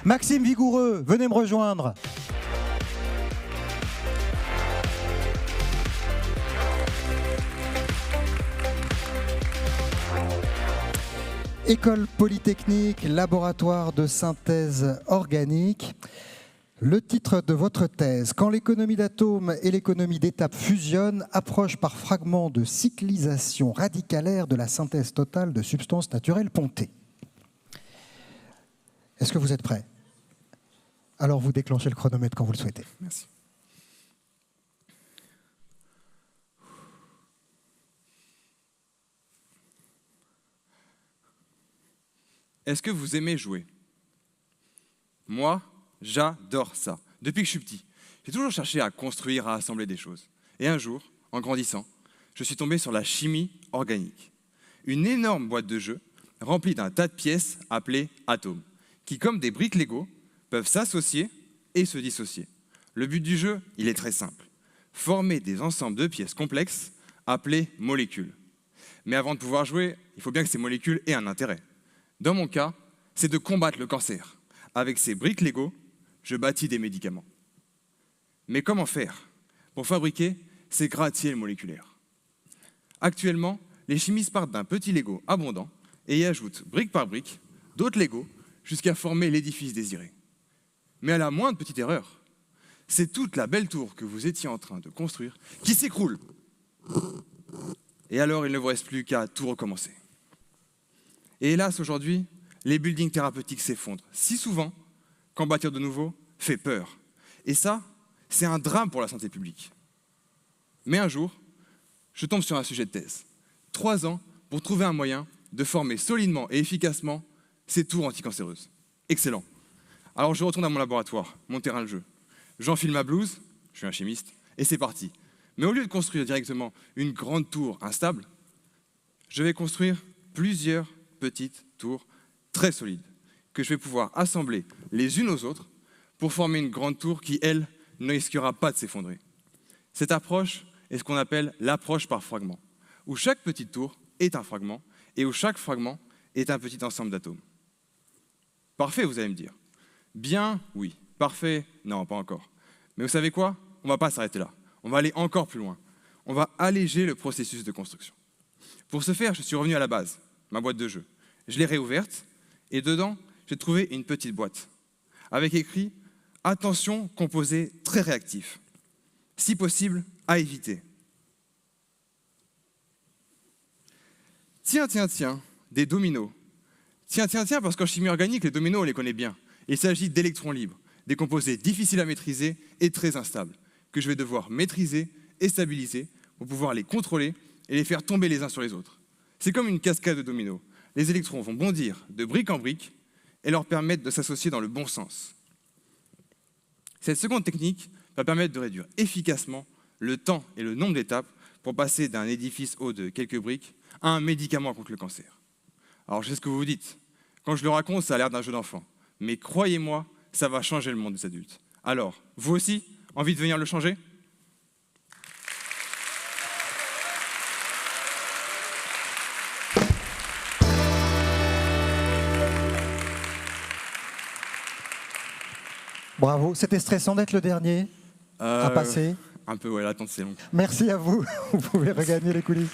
Maxime Vigoureux, venez me rejoindre. École polytechnique, laboratoire de synthèse organique. Le titre de votre thèse, quand l'économie d'atomes et l'économie d'étape fusionnent, approche par fragments de cyclisation radicalaire de la synthèse totale de substances naturelles pontées. Est-ce que vous êtes prêts? Alors vous déclenchez le chronomètre quand vous le souhaitez. Merci. Est-ce que vous aimez jouer? Moi, j'adore ça. Depuis que je suis petit, j'ai toujours cherché à construire, à assembler des choses. Et un jour, en grandissant, je suis tombé sur la chimie organique. Une énorme boîte de jeu remplie d'un tas de pièces appelées atomes, qui, comme des briques Lego, peuvent s'associer et se dissocier. Le but du jeu, il est très simple. Former des ensembles de pièces complexes appelées molécules. Mais avant de pouvoir jouer, il faut bien que ces molécules aient un intérêt. Dans mon cas, c'est de combattre le cancer. Avec ces briques Lego, je bâtis des médicaments. Mais comment faire pour fabriquer ces gratte-ciels moléculaires? Actuellement, les chimistes partent d'un petit Lego abondant et y ajoutent brique par brique d'autres Lego jusqu'à former l'édifice désiré. Mais à la moindre petite erreur, c'est toute la belle tour que vous étiez en train de construire qui s'écroule. Et alors, il ne vous reste plus qu'à tout recommencer. Et hélas, aujourd'hui, les buildings thérapeutiques s'effondrent si souvent qu'en bâtir de nouveau fait peur. Et ça, c'est un drame pour la santé publique. Mais un jour, je tombe sur un sujet de thèse. 3 ans pour trouver un moyen de former solidement et efficacement ces tours anticancéreuses. Excellent. Alors je retourne à mon laboratoire, mon terrain de jeu. J'enfile ma blouse, je suis un chimiste, et c'est parti. Mais au lieu de construire directement une grande tour instable, je vais construire plusieurs petites tours très solides que je vais pouvoir assembler les unes aux autres pour former une grande tour qui, elle, ne risquera pas de s'effondrer. Cette approche est ce qu'on appelle l'approche par fragment, où chaque petite tour est un fragment et où chaque fragment est un petit ensemble d'atomes. Parfait, vous allez me dire. Bien, oui. Parfait, non, pas encore. Mais vous savez quoi? On ne va pas s'arrêter là. On va aller encore plus loin. On va alléger le processus de construction. Pour ce faire, je suis revenu à la base, ma boîte de jeu. Je l'ai réouverte et dedans, j'ai trouvé une petite boîte avec écrit « Attention, composé très réactif. Si possible, à éviter. » Tiens, des dominos. Tiens, parce qu'en chimie organique, les dominos, on les connaît bien. Il s'agit d'électrons libres, des composés difficiles à maîtriser et très instables, que je vais devoir maîtriser et stabiliser pour pouvoir les contrôler et les faire tomber les uns sur les autres. C'est comme une cascade de dominos. Les électrons vont bondir de brique en brique et leur permettre de s'associer dans le bon sens. Cette seconde technique va permettre de réduire efficacement le temps et le nombre d'étapes pour passer d'un édifice haut de quelques briques à un médicament contre le cancer. Alors je sais ce que vous vous dites. Quand je le raconte, ça a l'air d'un jeu d'enfant. Mais croyez-moi, ça va changer le monde des adultes. Alors, vous aussi, envie de venir le changer ? Bravo, c'était stressant d'être le dernier à passer. Un peu, ouais, l'attente c'est long. Merci à vous, vous pouvez regagner les coulisses.